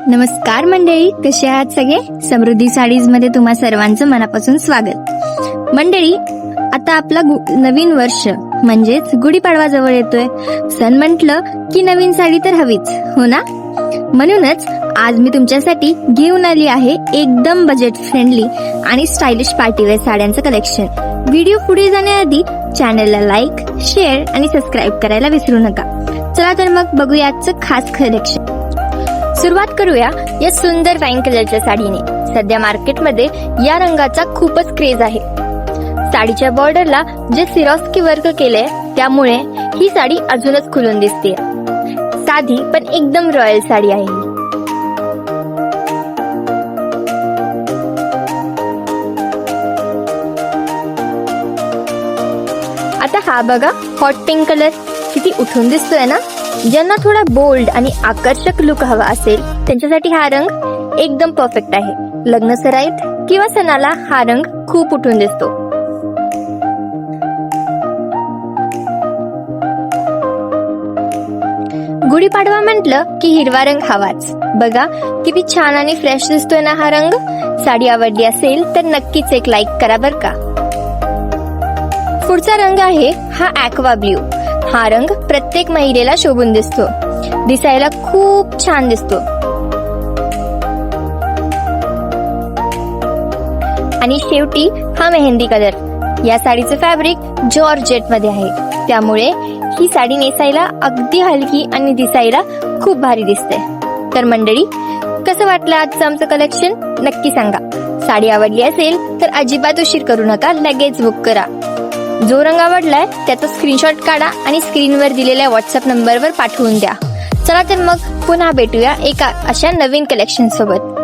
नमस्कार मंडळी, कसे आहात सगळे? समृद्धी साडीज मध्ये तुम्हा सर्वांचं मनापासून स्वागत. मंडळी, आता आपला नवीन वर्ष म्हणजेच गुढीपाडवा जवळ येतोय. सण म्हटलं की नवीन साडी तर हवीच, हो ना? म्हणूनच आज मी तुमच्यासाठी घेऊन आली आहे एकदम बजेट फ्रेंडली आणि स्टायलिश पार्टीवेअर साड्यांचं कलेक्शन. व्हिडिओ पुढे जाण्याआधी चॅनलला लाईक, शेअर आणि सबस्क्राईब करायला विसरू नका. चला तर मग बघूया आजचं खास कलेक्शन. सुरुवात करूया या सुंदर वाईन कलरच्या साडीने. सध्या मार्केटमध्ये या रंगाचा खूपच क्रेज आहे. साडीच्या बॉर्डरला जे सिरोस्की वर्क केलंय त्यामुळे ही साडी अजूनच खुलून दिसते. साधी पण एकदम रॉयल साडी आहे ही. आता हा बघा, हॉट पिंक कलर किती उठून दिसतोय ना. ज्यांना थोडा बोल्ड आणि आकर्षक लुक हवा असेल त्यांच्यासाठी हा रंग एकदम परफेक्ट आहे. लग्न सराईत किंवा सणाला हा रंग खूप उठून दिसतो. गुढीपाडवा म्हटलं की हिरवा रंग हवाच. बघा किती छान आणि फ्रेश दिसतोय ना हा रंग. साडी आवडली असेल तर नक्कीच एक लाईक करा बर का. पुढचा रंग आहे हा ॲक्वा ब्ल्यू. हा रंग प्रत्येक महिलेला शोभून दिसतो. दिसायला खूप छान दिसतो. आणि शेवटी हा मेहंदी कलर. या साडीचं फॅब्रिक जॉर्जेट मध्ये आहे, त्यामुळे ही साडी नेसायला अगदी हलकी आणि दिसायला खूप भारी दिसते. तर मंडळी, कसं वाटलं आजचं आमचं कलेक्शन नक्की सांगा. साडी आवडली असेल तर अजिबात उशीर करू नका, लगेच बुक करा. जो रंग आवडलाय त्याचा स्क्रीनशॉट काढा आणि स्क्रीनवर दिलेल्या व्हॉट्सअप नंबरवर पाठवून द्या. चला तर मग पुन्हा भेटूया एका अशा नवीन कलेक्शन सोबत.